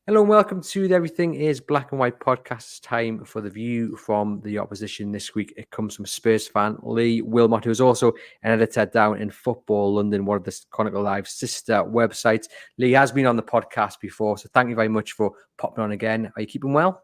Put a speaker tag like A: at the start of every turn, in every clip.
A: Hello and welcome to the Everything is Black and White podcast. It's time for the view from the opposition this week. It comes from Spurs fan Lee Wilmot, who is also an editor down in Football London, one of the Chronicle Live's sister websites. Lee has been on the podcast before, so thank you very much for popping on again. Are you keeping well?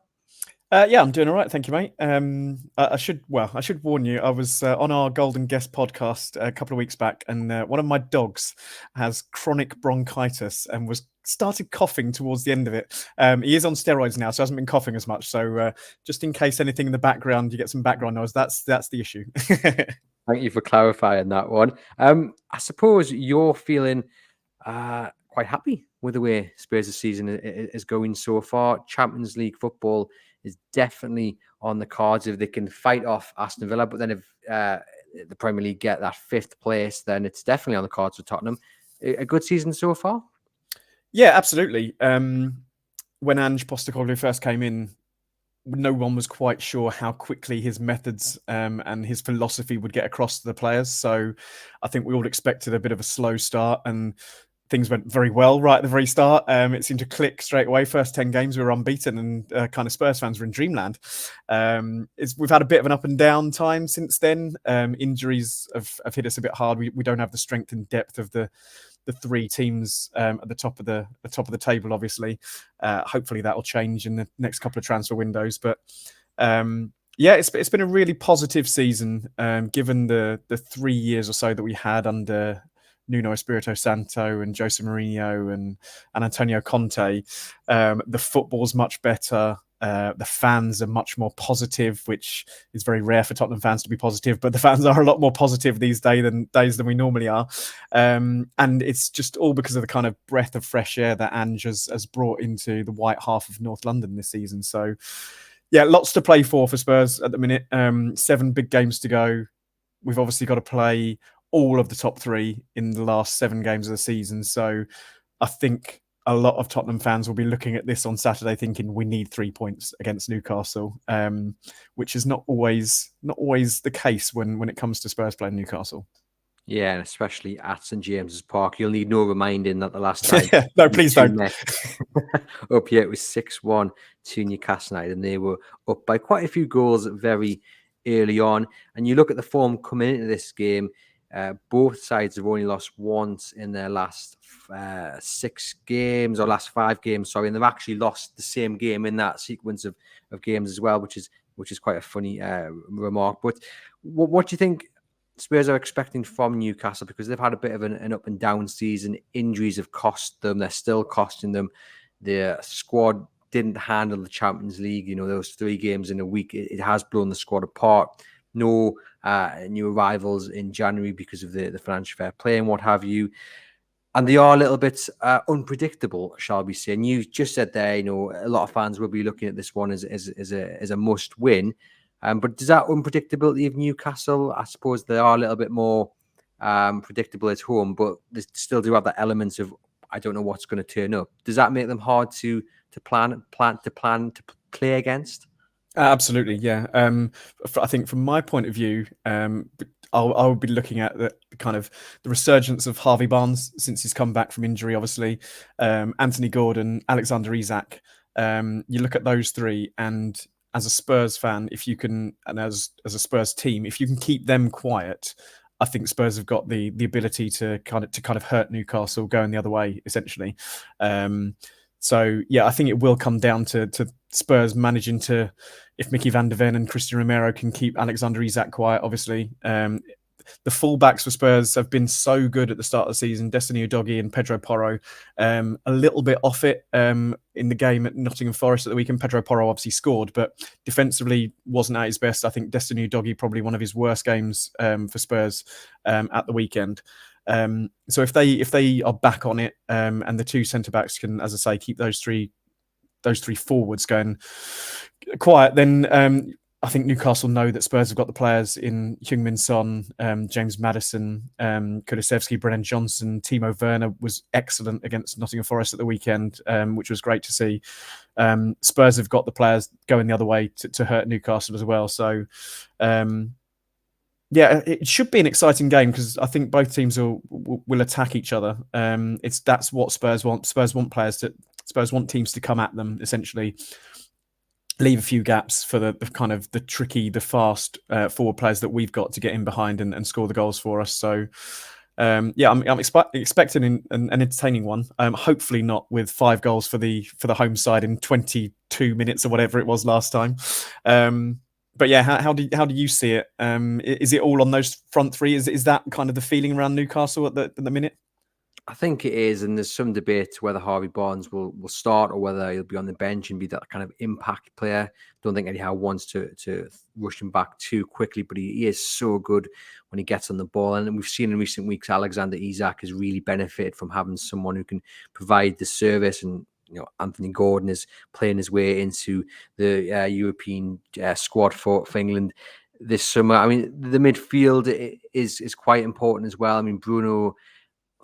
B: Yeah, I'm doing all right, thank you, mate. I should warn you. I was on our Golden Guest podcast a couple of weeks back, and one of my dogs has chronic bronchitis and started coughing towards the end of it. He is on steroids now, so hasn't been coughing as much. So just in case anything in the background, you get some background noise. That's the issue.
A: Thank you for clarifying that one. I suppose you're feeling quite happy with the way Spurs' season is going so far. Champions League football is definitely on the cards if they can fight off Aston Villa. But then if the Premier League get that fifth place, then it's definitely on the cards for Tottenham. A good season so far?
B: Yeah, absolutely. When Ange Postecoglou first came in, no one was quite sure how quickly his methods and his philosophy would get across to the players. So I think we all expected a bit of a slow start, and things went very well right at the very start. It seemed to click straight away. First 10 games, we were unbeaten, and kind of Spurs fans were in dreamland. We've had a bit of an up and down time since then. Injuries have hit us a bit hard. We don't have the strength and depth of the three teams at the top of the table. Obviously, hopefully that will change in the next couple of transfer windows. But yeah, it's been a really positive season, given the 3 years or so that we had under Nuno Espirito Santo and Jose Mourinho and Antonio Conte. The football's much better. The fans are much more positive, which is very rare for Tottenham fans to be positive, but the fans are a lot more positive these days than we normally are. And it's just all because of the kind of breath of fresh air that Ange has brought into the white half of North London this season. So yeah, lots to play for Spurs at the minute. 7 big games to go. We've obviously got to play all of the top 3 in the last 7 games of the season. So I think a lot of Tottenham fans will be looking at this on Saturday thinking we need 3 points against Newcastle, which is not always the case when it comes to Spurs playing Newcastle.
A: Yeah, and especially at St James's Park. You'll need no reminding that the last time
B: no, please don't.
A: Up here, it was 6-1 to Newcastle United, and they were up by quite a few goals very early on. And you look at the form coming into this game, both sides have only lost once in their last 6 games, or last 5 games, sorry, and they've actually lost the same game in that sequence of games as well, which is quite a funny remark. But what do you think Spurs are expecting from Newcastle? Because they've had a bit of an up and down season. Injuries have cost them. They're still costing them. Their squad didn't handle the Champions League. You know, those 3 games in a week, it has blown the squad apart. No new arrivals in January because of the financial fair play and what have you. And they are a little bit unpredictable, shall we say. And you just said there, you know, a lot of fans will be looking at this one as a must win. But does that unpredictability of Newcastle, I suppose they are a little bit more predictable at home, but they still do have that element of, I don't know what's going to turn up. Does that make them hard to plan to play against?
B: Absolutely, yeah. I think from my point of view, I'll be looking at the kind of the resurgence of Harvey Barnes since he's come back from injury, obviously. Anthony Gordon, Alexander Isak. You look at those 3, and as a Spurs fan, if you can, and as a Spurs team, if you can keep them quiet, I think Spurs have got the ability to kind of hurt Newcastle going the other way, essentially. So yeah, I think it will come down to Spurs managing to, if Mickey van der Ven and Christian Romero can keep Alexander Isak quiet, obviously. The fullbacks for Spurs have been so good at the start of the season. Destiny Udogie and Pedro Porro, a little bit off it in the game at Nottingham Forest at the weekend. Pedro Porro obviously scored, but defensively wasn't at his best. I think Destiny Udogie probably one of his worst games for Spurs at the weekend. So if they are back on it, and the 2 centre backs can, as I say, keep those three forwards going quiet, then I think Newcastle know that Spurs have got the players in Heung-min Son, James Maddison, Kulusevski, Brennan Johnson. Timo Werner was excellent against Nottingham Forest at the weekend, which was great to see. Spurs have got the players going the other way to hurt Newcastle as well. So yeah, it should be an exciting game because I think both teams will attack each other. That's what Spurs want. Spurs want players to Spurs want teams to come at them, essentially leave a few gaps for the kind of the tricky, the fast forward players that we've got to get in behind and score the goals for us. So I'm expecting an entertaining one. Hopefully not with 5 goals for the home side in 22 minutes or whatever it was last time. But yeah, how do you see it? Is it all on those front three? Is that kind of the feeling around Newcastle at the minute?
A: I think it is, and there's some debate whether Harvey Barnes will start or whether he'll be on the bench and be that kind of impact player. Don't think Eddie Howe wants to rush him back too quickly, but he is so good when he gets on the ball. And we've seen in recent weeks, Alexander Isak has really benefited from having someone who can provide the service. And Anthony Gordon is playing his way into the European squad for England this summer. I mean, the midfield is quite important as well. I mean, Bruno,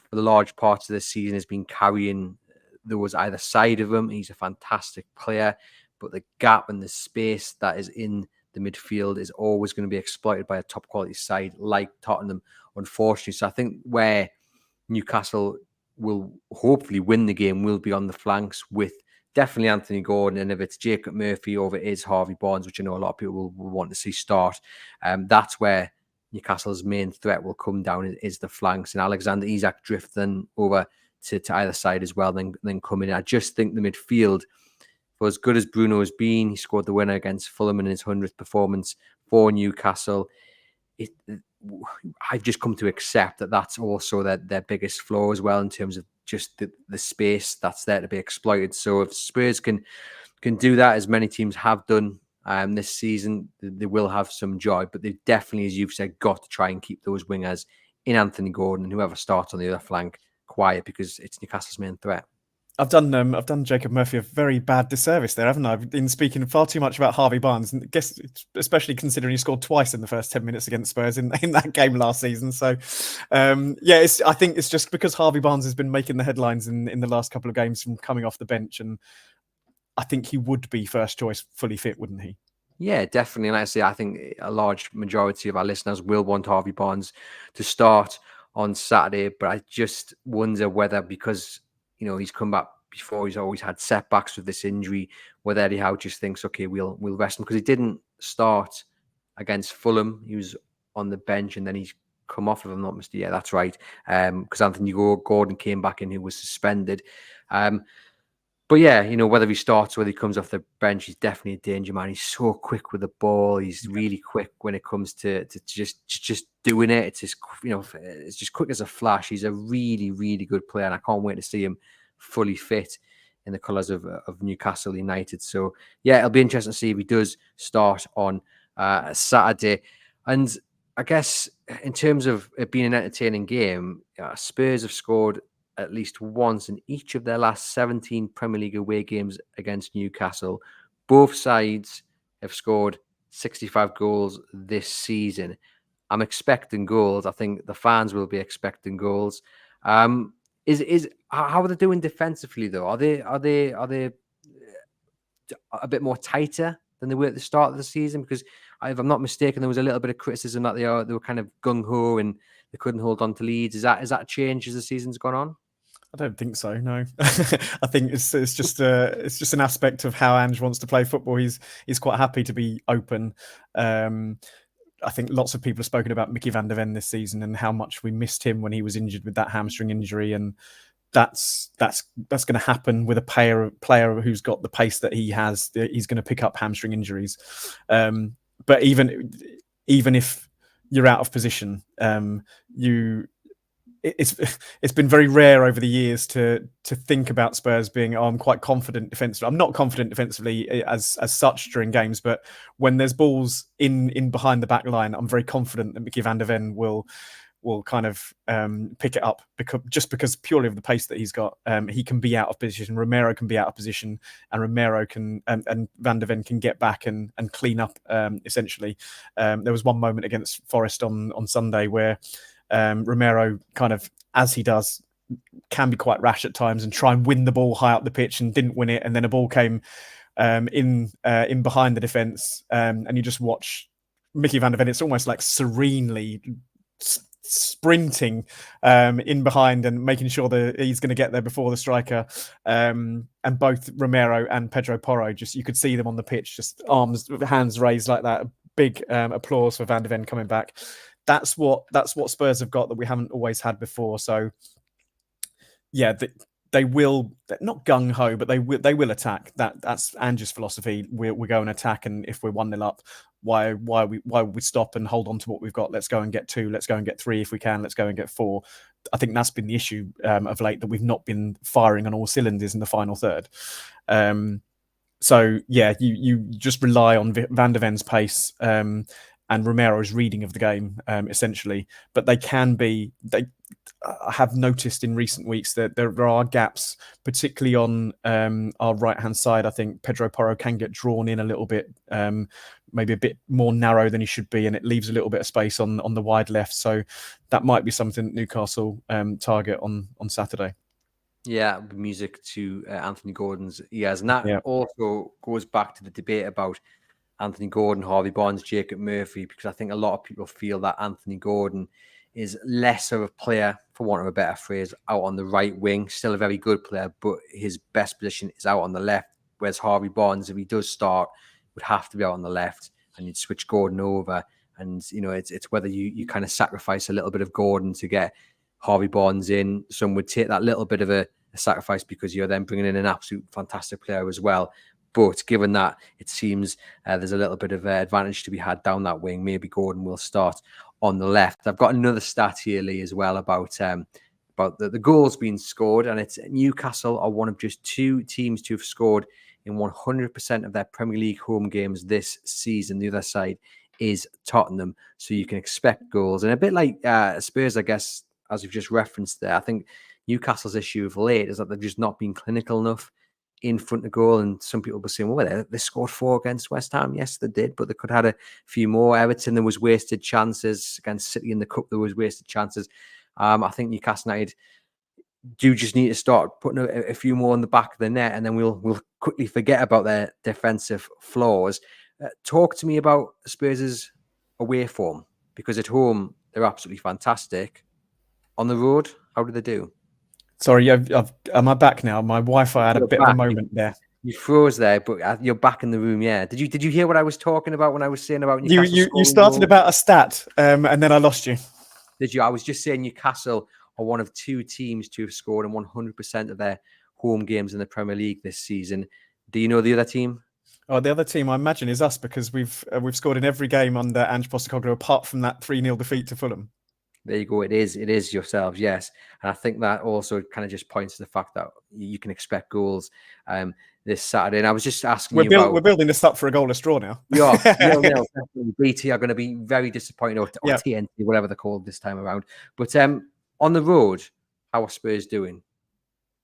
A: for the large parts of the season, has been carrying those either side of him. He's a fantastic player, but the gap and the space that is in the midfield is always going to be exploited by a top quality side like Tottenham, unfortunately. So I think where Newcastle will hopefully win the game will be on the flanks with definitely Anthony Gordon, and if it's Jacob Murphy or if it is Harvey Barnes, which I know a lot of people will want to see start, that's where Newcastle's main threat will come down is the flanks, and Alexander Isak drifting over to either side as well, then coming in. I just think the midfield, for as good as Bruno has been, he scored the winner against Fulham in his 100th performance for Newcastle. I've just come to accept that that's also their biggest flaw as well, in terms of just the space that's there to be exploited. So if Spurs can do that, as many teams have done this season, they will have some joy. But they've definitely, as you've said, got to try and keep those wingers in Anthony Gordon and whoever starts on the other flank quiet, because it's Newcastle's main threat.
B: I've done Jacob Murphy a very bad disservice there, haven't I? I've been speaking far too much about Harvey Barnes, and guess especially considering he scored twice in the first 10 minutes against Spurs in that game last season. So, I think it's just because Harvey Barnes has been making the headlines in the last couple of games from coming off the bench, and I think he would be first choice fully fit, wouldn't he?
A: Yeah, definitely. And like I say, I think a large majority of our listeners will want Harvey Barnes to start on Saturday, but I just wonder whether, because he's come back before, he's always had setbacks with this injury, whether Eddie Howe just thinks, okay, we'll rest him, because he didn't start against Fulham. He was on the bench and then he's come off, if I'm not mistaken. Yeah, that's right. Because Anthony Gordon came back in, who was suspended. But yeah, whether he starts or whether he comes off the bench, he's definitely a danger man. He's so quick with the ball. He's really quick when it comes to just doing it. It's just, it's just quick as a flash. He's a really, really good player, and I can't wait to see him fully fit in the colours of Newcastle United. So yeah, it'll be interesting to see if he does start on Saturday. And I guess in terms of it being an entertaining game, Spurs have scored at least once in each of their last 17 Premier League away games against Newcastle. Both sides have scored 65 goals this season. I'm expecting goals. I think the fans will be expecting goals. How are they doing defensively though? Are they a bit more tighter than they were at the start of the season? Because if I'm not mistaken, there was a little bit of criticism that they were kind of gung ho and they couldn't hold on to leads. Is that changed as the season's gone on?
B: I don't think so. No, I think it's just an aspect of how Ange wants to play football. He's quite happy to be open. I think lots of people have spoken about Mickey van der Ven this season and how much we missed him when he was injured with that hamstring injury, and that's going to happen with a player who's got the pace that he has. He's going to pick up hamstring injuries. But even if you're out of position, it's been very rare over the years to think about Spurs being, I'm quite confident defensively. I'm not confident defensively as such during games, but when there's balls in behind the back line, I'm very confident that Mickey van der Ven will kind of pick it up, because purely of the pace that he's got. He can be out of position. Romero can be out of position, and Romero can and Van der Ven can get back and clean up. Essentially, there was one moment against Forest on Sunday where Romero, kind of as he does, can be quite rash at times and try and win the ball high up the pitch, and didn't win it. And then a ball came in behind the defence, and you just watch Mickey van der Ven. It's almost like serenely sprinting in behind and making sure that he's going to get there before the striker. And both Romero and Pedro Porro, just you could see them on the pitch, just hands raised like that. Big applause for Van de Ven coming back. That's what Spurs have got that we haven't always had before. So yeah, they will not gung ho, but they will attack. That's Ange's philosophy. We go and attack, and if we're 1-0 up, why would we stop and hold on to what we've got? Let's go and get 2. Let's go and get 3 if we can. Let's go and get 4. I think that's been the issue of late, that we've not been firing on all cylinders in the final third. So yeah, you just rely on Van de Ven's pace and Romero's reading of the game, essentially. But I have noticed in recent weeks that there are gaps, particularly on our right-hand side. I think Pedro Porro can get drawn in a little bit, maybe a bit more narrow than he should be, and it leaves a little bit of space on the wide left. So that might be something Newcastle target on Saturday.
A: Yeah, music to Anthony Gordon's ears. And that also goes back to the debate about Anthony Gordon, Harvey Barnes, Jacob Murphy, because I think a lot of people feel that Anthony Gordon is less of a player, for want of a better phrase, out on the right wing. Still a very good player, but his best position is out on the left. Whereas Harvey Barnes, if he does start, would have to be out on the left, and you'd switch Gordon over. And, you know, it's whether you kind of sacrifice a little bit of Gordon to get Harvey Barnes in. Some would take that little bit of a sacrifice because you're then bringing in an absolute fantastic player as well. But given that it seems there's a little bit of advantage to be had down that wing, maybe Gordon will start on the left. I've got another stat here, Lee, as well about the goals being scored, and it's Newcastle are one of just 2 teams to have scored in 100% of their Premier League home games this season. The other side is Tottenham, so you can expect goals. And a bit like Spurs, I guess, as you've just referenced there, I think Newcastle's issue of late is that they've just not been clinical enough in front of goal. And some people were saying, well, they scored 4 against West Ham. Yes, they did, but they could have had a few more. Everton, there was wasted chances. Against City in the Cup, there was wasted chances. I think Newcastle United do just need to start putting a few more in the back of the net, and then we'll quickly forget about their defensive flaws. Talk to me about Spurs' away form, because at home, they're absolutely fantastic. On the road, how do they do?
B: Sorry, am I back now? My Wi-Fi had a bit of a moment there.
A: You froze there, but you're back in the room. Yeah. Did you hear what I was talking about when I was saying about Newcastle?
B: You started about a stat, and then I lost you.
A: Did you? I was just saying Newcastle are one of 2 teams to have scored in 100% of their home games in the Premier League this season. Do you know the other team?
B: Oh, the other team I imagine is us, because we've scored in every game under Ange Postecoglou, apart from that 3-0 defeat to Fulham.
A: There you go. It is yourselves, yes. And I think that also kind of just points to the fact that you can expect goals this Saturday. And I was just asking
B: we're building this up for a goalless draw now.
A: Yeah, BT are going to be very disappointed, or TNT, whatever they're called this time around. But on the road, how are Spurs doing?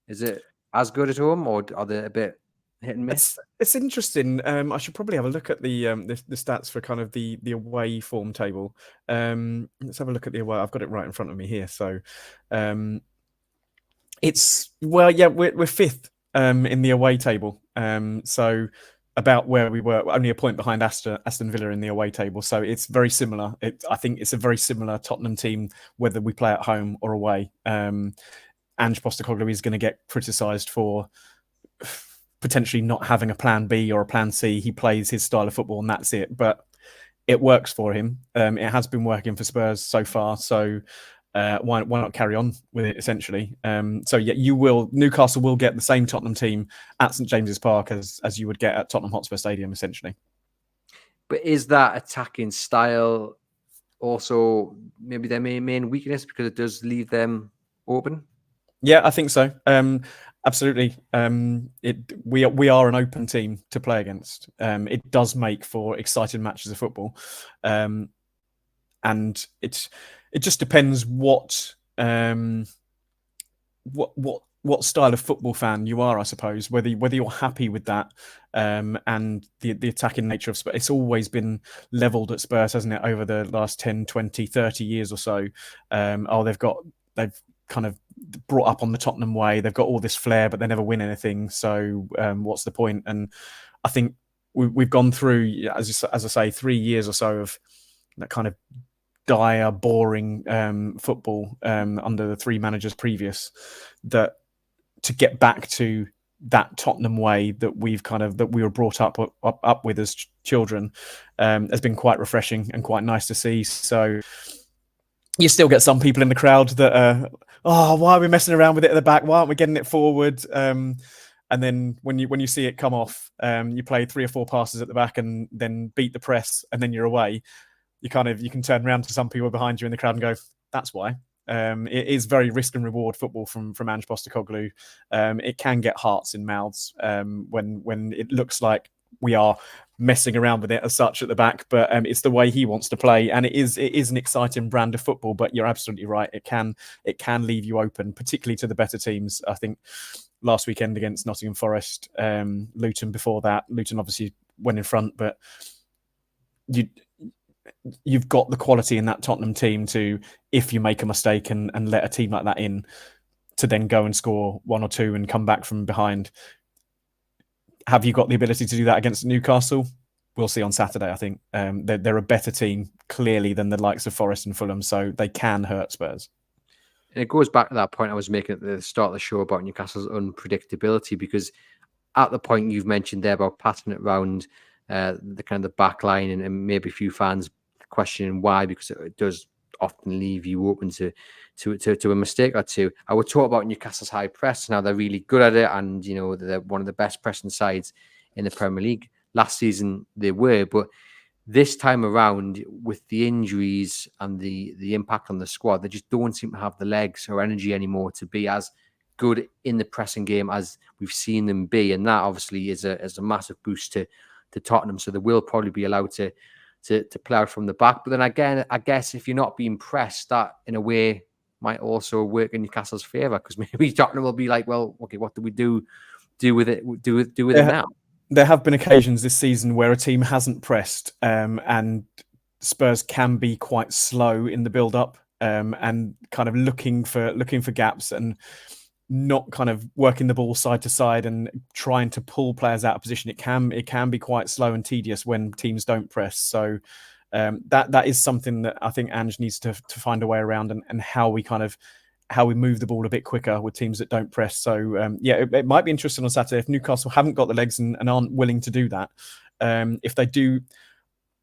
A: Is it as good at home, or are they a bit hit and miss?
B: It's interesting. I should probably have a look at the stats for kind of the away form table. Let's have a look at the away. I've got it right in front of me here. So we're 5th in the away table. So about where we were, only a point behind Aston Villa in the away table. So it's very similar. I think it's a very similar Tottenham team, whether we play at home or away. Ange Postecoglou is going to get criticised for potentially not having a plan B or a plan C. He plays his style of football and that's it. But it works for him. It has been working for Spurs so far. So why not carry on with it, essentially? So yeah, Newcastle will get the same Tottenham team at St James's Park as you would get at Tottenham Hotspur Stadium, essentially.
A: But is that attacking style also maybe their main weakness, because it does leave them open?
B: Yeah, I think so. Absolutely. We are an open team to play against. It does make for exciting matches of football, and it just depends what style of football fan you are, I suppose. Whether you're happy with that, and the attacking nature of Spurs. It's always been levelled at Spurs, hasn't it, over the last 10, 20, 30 years or so. They've kind of brought up on the Tottenham way. They've got all this flair, but they never win anything. So what's the point? And I think we've gone through, as I say, 3 years or so of that kind of dire, boring football under the 3 managers previous, that to get back to that Tottenham way that we were brought up with as children has been quite refreshing and quite nice to see. So you still get some people in the crowd that why are we messing around with it at the back? Why aren't we getting it forward? And then when you see it come off, you play 3 or 4 passes at the back and then beat the press, and then you're away. You can turn around to some people behind you in the crowd and go, "That's why." It is very risk and reward football from Ange Postecoglou. It can get hearts in mouths when it looks like we are messing around with it as such at the back, but it's the way he wants to play, and it is an exciting brand of football. But you're absolutely right; it can leave you open, particularly to the better teams. I think last weekend against Nottingham Forest, Luton before that, Luton obviously went in front, but you've got the quality in that Tottenham team to, if you make a mistake and let a team like that in, to then go and score 1 or 2 and come back from behind. Have you got the ability to do that against Newcastle? We'll see on Saturday, I think. They're a better team, clearly, than the likes of Forest and Fulham, so they can hurt Spurs.
A: And it goes back to that point I was making at the start of the show about Newcastle's unpredictability, because at the point you've mentioned there about passing it around the kind of the back line and maybe a few fans questioning why, because it does often leave you open to a mistake or two. I would talk about Newcastle's high press. Now they're really good at it, and they're one of the best pressing sides in the Premier League. Last season they were, but this time around, with the injuries and the impact on the squad, they just don't seem to have the legs or energy anymore to be as good in the pressing game as we've seen them be, and that obviously is a massive boost to Tottenham. So they will probably be allowed to play out from the back. But then again, I guess if you're not being pressed, that in a way might also work in Newcastle's favour, because maybe Tottenham will be like, well, okay, what do we do with it? Do with it now?
B: There have been occasions this season where a team hasn't pressed, and Spurs can be quite slow in the build-up and kind of looking for gaps and not kind of working the ball side to side and trying to pull players out of position. It can be quite slow and tedious when teams don't press. So that is something that I think Ange needs to find a way around, and how we move the ball a bit quicker with teams that don't press. So it might be interesting on Saturday if Newcastle haven't got the legs and aren't willing to do that. If they do,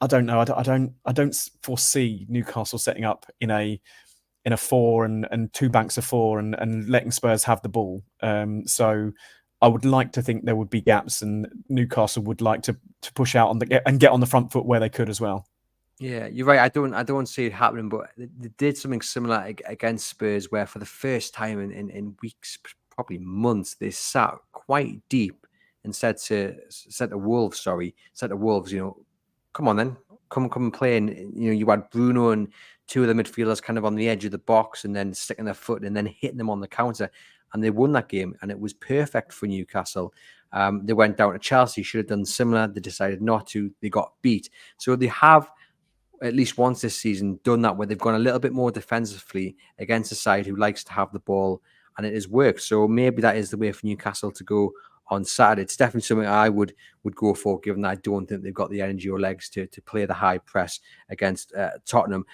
B: I don't know. I don't foresee Newcastle setting up in a 4 and 2 banks of 4 and letting Spurs have the ball. So I would like to think there would be gaps, and Newcastle would like to push out and get on the front foot where they could as well.
A: Yeah, you're right. I don't see it happening, but they did something similar against Spurs, where for the first time in weeks, probably months, they sat quite deep and said to Wolves, come on then, come and play. And you had Bruno and 2 of the midfielders kind of on the edge of the box, and then sticking their foot and then hitting them on the counter, and they won that game, and it was perfect for Newcastle. They went down to Chelsea, should have done similar. They decided not to. They got beat. So they have, at least once this season, done that, where they've gone a little bit more defensively against a side who likes to have the ball, and it has worked. So maybe that is the way for Newcastle to go on Saturday. It's definitely something I would go for, given that I don't think they've got the energy or legs to play the high press against Tottenham.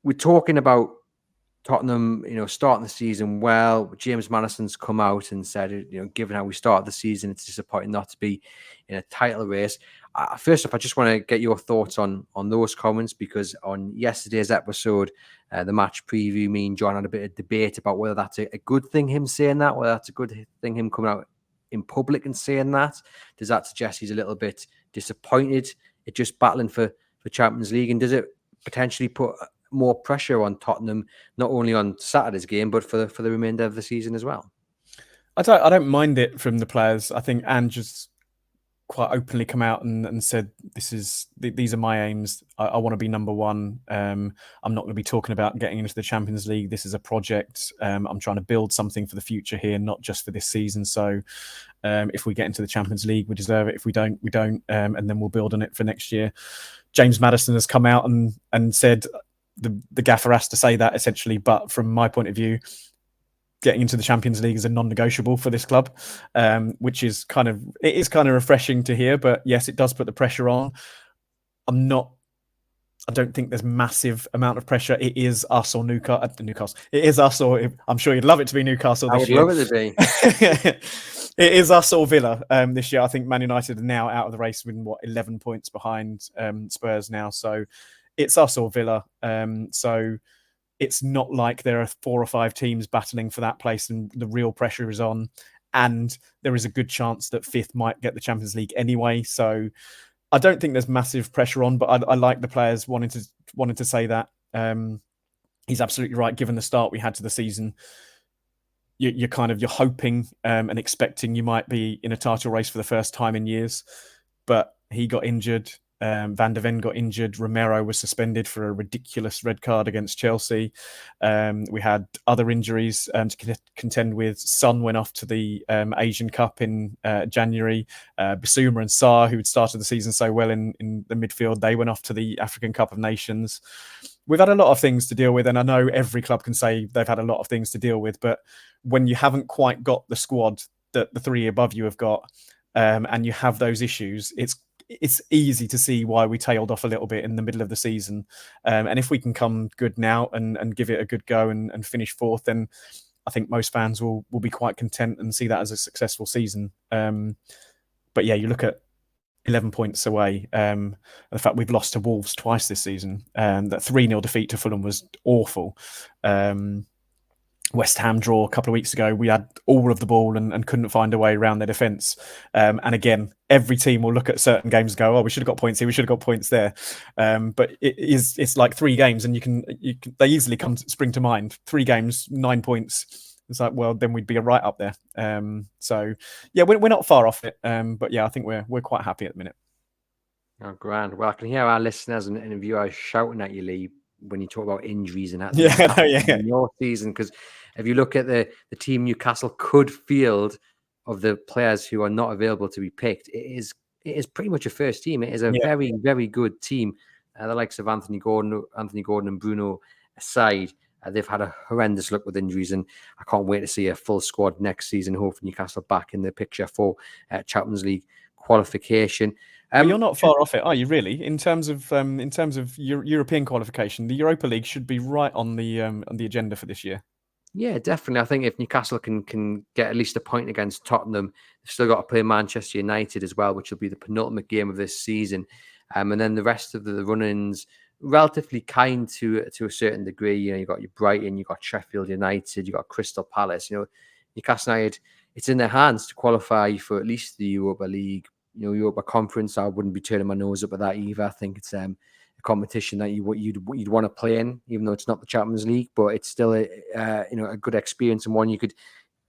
A: We're talking about Tottenham, starting the season well. James Maddison's come out and said, given how we started the season, it's disappointing not to be in a title race. First off, I just want to get your thoughts on those comments, because on yesterday's episode, the match preview, me and John had a bit of debate about whether that's a good thing, him saying that, whether that's a good thing, him coming out in public and saying that. Does that suggest he's a little bit disappointed at just battling for Champions League? And does it potentially put more pressure on Tottenham, not only on Saturday's game, but for the remainder of the season as well?
B: I don't mind it from the players. I think Ange has quite openly come out and said, these are my aims. I want to be number 1. I'm not going to be talking about getting into the Champions League. This is a project. I'm trying to build something for the future here, not just for this season. So if we get into the Champions League, we deserve it. If we don't, we don't. And then we'll build on it for next year. James Maddison has come out and said, the gaffer has to say that, essentially. But from my point of view, getting into the Champions League is a non-negotiable for this club, which is kind of refreshing to hear. But yes, it does put the pressure on. I'm not I don't think there's massive amount of pressure. It is us or Newcastle. It is us or I'm sure you'd love it to be Newcastle
A: I
B: this
A: would
B: year.
A: love it to be.
B: It is us or Villa this year. I think Man United are now out of the race with 11 points behind Spurs now. So it's us or Villa. So it's not like there are 4 or 5 teams battling for that place and the real pressure is on. And there is a good chance that 5th might get the Champions League anyway. So I don't think there's massive pressure on, but I like the players wanting to say that. He's absolutely right. Given the start we had to the season, you're hoping and expecting you might be in a title race for the first time in years. But he got injured. Van der Ven got injured. Romero was suspended for a ridiculous red card against Chelsea. We had other injuries to contend with. Son went off to the Asian Cup in January. Bissouma and Sarr, who had started the season so well in the midfield, they went off to the African Cup of Nations. We've had a lot of things to deal with, and I know every club can say they've had a lot of things to deal with, but when you haven't quite got the squad that the 3 above you have got, and you have those issues, it's easy to see why we tailed off a little bit in the middle of the season. And if we can come good now and give it a good go and finish 4th, then I think most fans will be quite content and see that as a successful season. But yeah, you look at 11 points away. The fact we've lost to Wolves twice this season, that 3-0 defeat to Fulham was awful. West Ham draw a couple of weeks ago, we had all of the ball and couldn't find a way around their defence. And again, every team will look at certain games and go, "Oh, we should have got points here, we should have got points there." But it's like 3 games, and they easily spring to mind. 3 games, 9 points. It's like, well, then we'd be right up there. So yeah, we're not far off it. But yeah, I think we're quite happy at the minute.
A: Oh, grand. Well, I can hear our listeners and viewers shouting at you, Lee, when you talk about injuries and that in your season, because if you look at the team Newcastle could field of the players who are not available to be picked, it is pretty much a first team. It is a very, very good team. The likes of Anthony Gordon and Bruno aside, they've had a horrendous luck with injuries, and I can't wait to see a full squad next season. Hopefully Newcastle back in the picture for Champions League qualification.
B: Well, you're not far off it, are you? Really, in terms of European qualification, the Europa League should be right on the agenda for this year.
A: Yeah, definitely. I think if Newcastle can get at least a point against Tottenham, they've still got to play Manchester United as well, which will be the penultimate game of this season. And then the rest of the run-ins, relatively kind to a certain degree. You know, you've got your Brighton, you've got Sheffield United, you've got Crystal Palace. You know, Newcastle United, it's in their hands to qualify for at least the Europa League. You know, Europa Conference, I wouldn't be turning my nose up at that either. I think it's a competition that you'd want to play in, even though it's not the Champions League, but it's still a good experience and one you could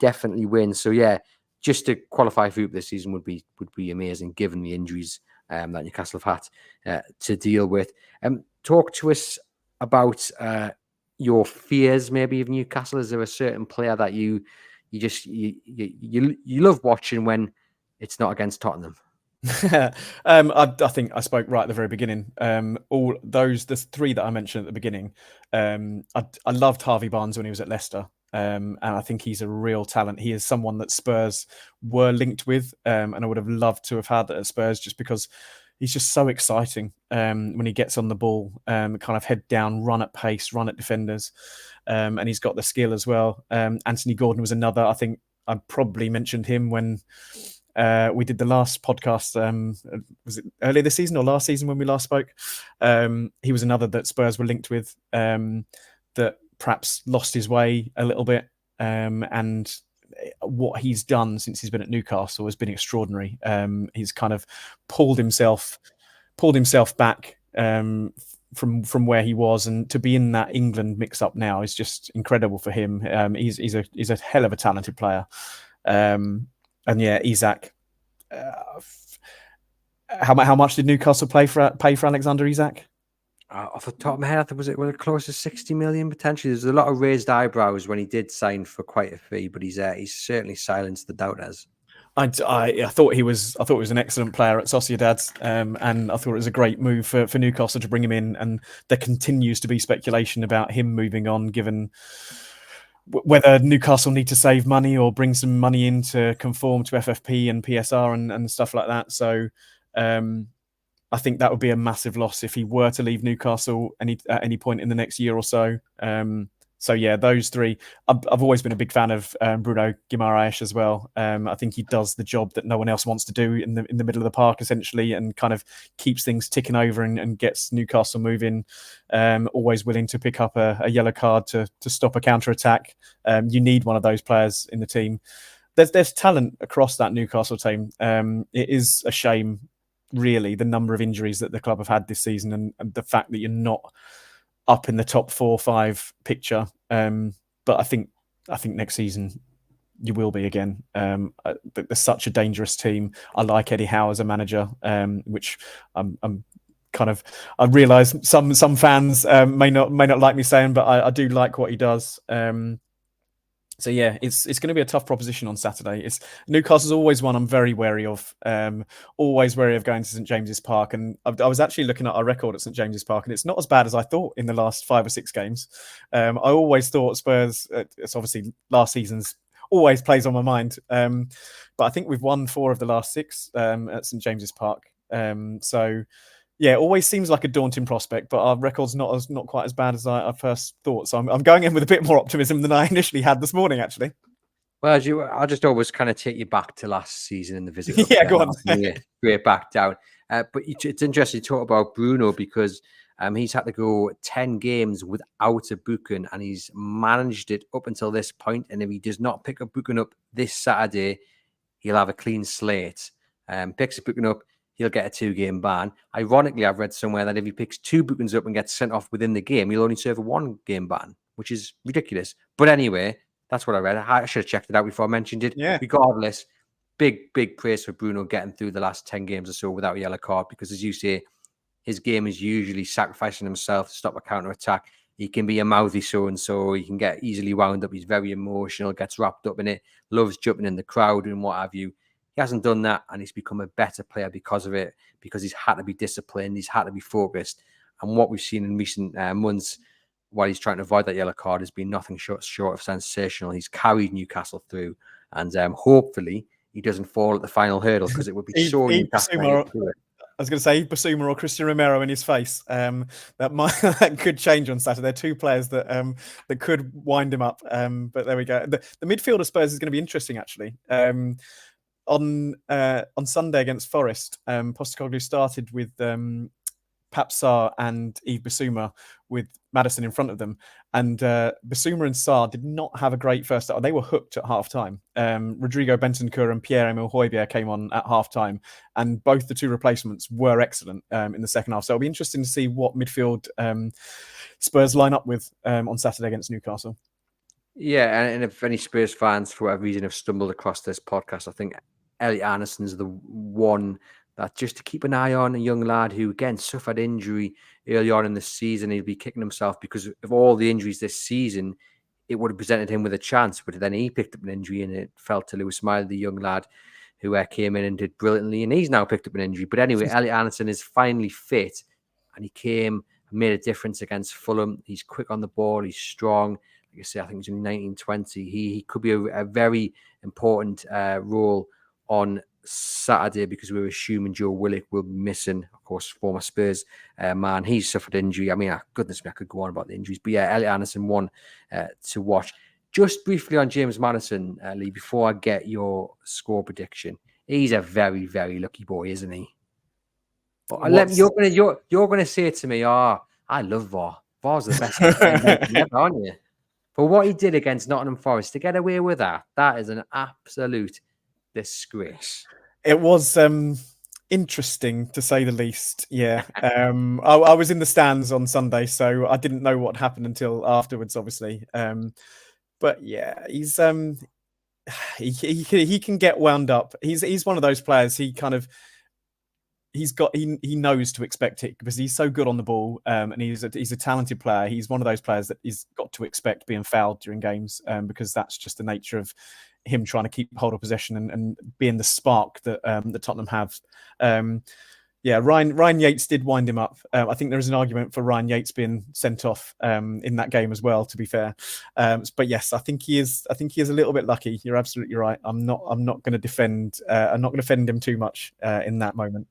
A: definitely win. So yeah, just to qualify for this season would be amazing, given the injuries that Newcastle have had to deal with. Talk to us about your fears, maybe, of Newcastle. Is there a certain player that you love watching when it's not against Tottenham?
B: I think I spoke right at the very beginning. All those, the 3 that I mentioned at the beginning, I loved Harvey Barnes when he was at Leicester, and I think he's a real talent. He is someone that Spurs were linked with, and I would have loved to have had at Spurs, just because he's just so exciting when he gets on the ball, kind of head down, run at pace, run at defenders, and he's got the skill as well. Anthony Gordon was another. I think I probably mentioned him when we did the last podcast. Was it earlier this season or last season when we last spoke? He was another that Spurs were linked with, that perhaps lost his way a little bit. And what he's done since he's been at Newcastle has been extraordinary. He's kind of pulled himself back from where he was, and to be in that England mix up now is just incredible for him. He's a hell of a talented player. And yeah, Isak. How much did Newcastle pay for Alexander Isak?
A: Off the top of my head, I think was it close to 60 million potentially. There's a lot of raised eyebrows when he did sign for quite a fee, but he's certainly silenced the doubters.
B: I thought he was an excellent player at Sociedad, and I thought it was a great move for Newcastle to bring him in. And there continues to be speculation about him moving on, given whether Newcastle need to save money or bring some money in to conform to FFP and PSR and stuff like that. So I I think that would be a massive loss if he were to leave Newcastle at any point in the next year or so. So yeah, those three. I've always been a big fan of Bruno Guimaraes as well. I think he does the job that no one else wants to do in the middle of the park, essentially, and kind of keeps things ticking over and gets Newcastle moving. Always willing to pick up a yellow card to stop a counter attack. You need one of those players in the team. There's talent across that Newcastle team. It is a shame, really, the number of injuries that the club have had this season, and the fact that you're not up in the top 4 or 5 picture. But I think next season you will be again. There's such a dangerous team. I like Eddie Howe as a manager, which I'm kind of. I realise some fans may not like me saying, but I do like what he does. So yeah, it's going to be a tough proposition on Saturday. Newcastle's always one I'm very wary of. Always wary of going to St James's Park, and I was actually looking at our record at St James's Park, and it's not as bad as I thought in the last 5 or 6 games. I always thought Spurs. It's obviously last season's always plays on my mind, but I think we've won 4 of the last 6 at St James's Park. So. Yeah, it always seems like a daunting prospect, but our record's not quite as bad as I first thought. So I'm going in with a bit more optimism than I initially had this morning, actually.
A: Well, I'll just always kind of take you back to last season in the visit.
B: Yeah, go on.
A: Straight back down. But it's interesting to talk about Bruno because he's had to go 10 games without a booking, and he's managed it up until this point. And if he does not pick a booking up this Saturday, he'll have a clean slate. Picks a booking up, he'll get a 2-game ban. Ironically, I've read somewhere that if he picks 2 bookings up and gets sent off within the game, he'll only serve a 1-game ban, which is ridiculous. But anyway, that's what I read. I should have checked it out before I mentioned it.
B: Yeah.
A: Regardless, big praise for Bruno getting through the last 10 games or so without a yellow card, because as you say, his game is usually sacrificing himself to stop a counter-attack. He can be a mouthy so-and-so. He can get easily wound up. He's very emotional, gets wrapped up in it, loves jumping in the crowd and what have you. He hasn't done that, and he's become a better player because of it, because he's had to be disciplined, he's had to be focused. And what we've seen in recent months, while he's trying to avoid that yellow card, has been nothing short of sensational. He's carried Newcastle through, and hopefully he doesn't fall at the final hurdle, because it would be so Newcastle.
B: I was going to say Basuma or Christian Romero in his face. That could change on Saturday. 2 players that could wind him up. But there we go. The midfield of Spurs is going to be interesting, actually. On Sunday against Forest, Postecoglou started with Pape Sarr and Yves Basuma with Maddison in front of them. And Basuma and Sarr did not have a great first start. They were hooked at half-time. Rodrigo Bentancur and Pierre-Emile Højbjerg came on at half-time, and both the 2 replacements were excellent in the second half. So it'll be interesting to see what midfield Spurs line up with on Saturday against Newcastle.
A: Yeah, and if any Spurs fans, for whatever reason, have stumbled across this podcast, I think Elliot Anderson's the one that just to keep an eye on, a young lad who, again, suffered injury early on in the season. He'll be kicking himself because of all the injuries this season. It would have presented him with a chance, but then he picked up an injury and it fell to Lewis Smiley, the young lad who came in and did brilliantly, and he's now picked up an injury. But anyway, Elliot Anderson is finally fit, and he came and made a difference against Fulham. He's quick on the ball, he's strong. Like I say, I think he's only 19, 20. He could be a very important role on Saturday, because we were assuming Joe Willock will be missing, of course, former Spurs man. He's suffered injury. I mean, goodness me, I could go on about the injuries. But yeah, Elliot Anderson, one to watch. Just briefly on James Maddison, Lee, before I get your score prediction. He's a very, very lucky boy, isn't he? You're gonna say to me, "Oh, I love VAR. VAR's the best thing ever, aren't you?" But what he did against Nottingham Forest to get away with that is an absolute disgrace.
B: It was interesting, to say the least. Yeah. I was in the stands on Sunday, so I didn't know what happened until afterwards, obviously. But yeah, he's he can get wound up. He's one of those players. He knows to expect it, because he's so good on the ball, and he's a talented player. He's one of those players that he's got to expect being fouled during games, because that's just the nature of him trying to keep hold of possession and being the spark that Tottenham have. Ryan Yates did wind him up. I think there is an argument for Ryan Yates being sent off in that game as well, to be fair. But yes, I think he is a little bit lucky. You're absolutely right. I'm not going to defend him too much in that moment.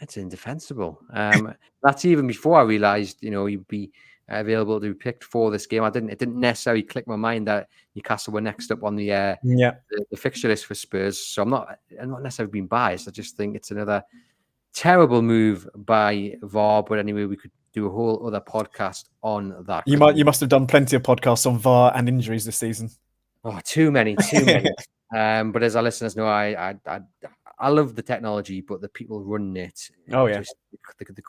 A: It's indefensible. That's even before I realised, you'd be available to be picked for this game. It didn't necessarily click my mind that Newcastle were next up on the fixture list for Spurs. So I'm not necessarily being biased. I just think it's another terrible move by VAR. But anyway, we could do a whole other podcast on that.
B: You must have done plenty of podcasts on VAR and injuries this season.
A: Oh, too many. But as our listeners know, I love the technology, but the people running it, they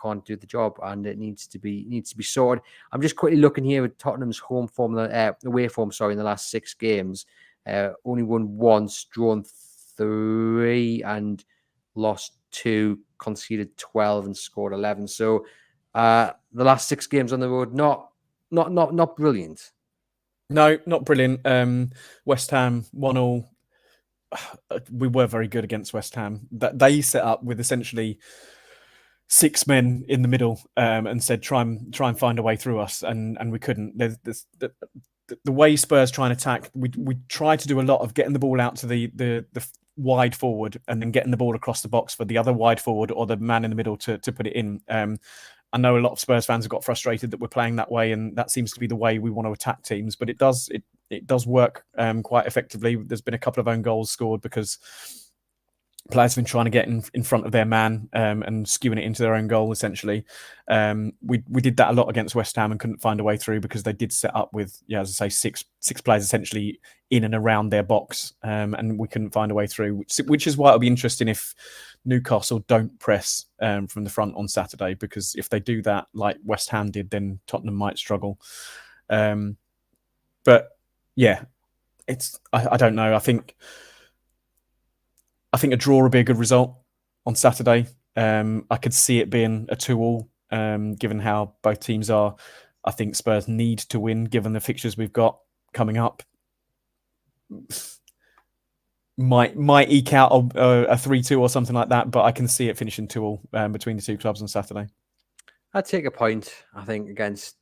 A: can't do the job, and it needs to be sorted. I'm just quickly looking here at Tottenham's home form, away form, in the last 6 games. Only won once, drawn 3, and lost 2, conceded 12, and scored 11. So the last 6 games on the road, not brilliant.
B: No, not brilliant. West Ham 1-1. We were very good against West Ham. That they set up with essentially 6 men in the middle and said try and find a way through us, and we couldn't. There's the way Spurs try and attack. We try to do a lot of getting the ball out to the wide forward and then getting the ball across the box for the other wide forward or the man in the middle to put it in. I know a lot of Spurs fans have got frustrated that we're playing that way, and that seems to be the way we want to attack teams. But it does work quite effectively. There's been a couple of own goals scored because players have been trying to get in front of their man and skewing it into their own goal, essentially. We did that a lot against West Ham and couldn't find a way through because they did set up with, as I say, six players essentially in and around their box, and we couldn't find a way through, which is why it'll be interesting if Newcastle don't press from the front on Saturday, because if they do that like West Ham did, then Tottenham might struggle. But yeah, I don't know. I think a draw would be a good result on Saturday. I could see it being a 2-2, given how both teams are. I think Spurs need to win, given the fixtures we've got coming up. Might eke out a 3-2 or something like that, but I can see it finishing 2-2 between the two clubs on Saturday.
A: I'd take a point, I think, against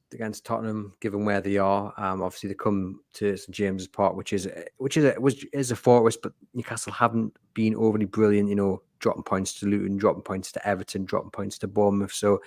A: Tottenham, given where they are. Obviously, they come to St James's Park, which is a fortress, but Newcastle haven't been overly brilliant. Dropping points to Luton, dropping points to Everton, dropping points to Bournemouth. So,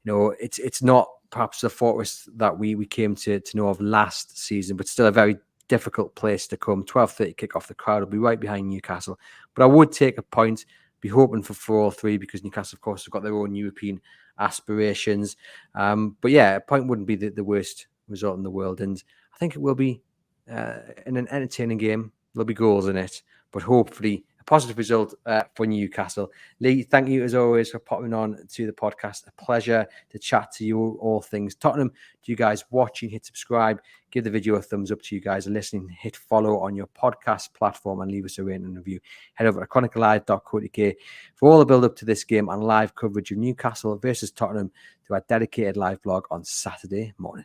A: it's not perhaps the fortress that we came to know of last season, but still a very difficult place to come. 12:30 kick-off. The crowd will be right behind Newcastle, but I would take a point. Be hoping for 4-3 because Newcastle, of course, have got their own European aspirations. But yeah, a point wouldn't be the worst result in the world, and I think it will be in an entertaining game. There'll be goals in it, but hopefully a positive result for Newcastle. Lee, thank you as always for popping on to the podcast. A pleasure to chat to you all things Tottenham. To you guys watching, hit subscribe, give the video a thumbs up. To you guys listening, hit follow on your podcast platform and leave us a rating and review. Head over to chroniclelive.co.uk for all the build up to this game and live coverage of Newcastle versus Tottenham through our dedicated live blog on Saturday morning.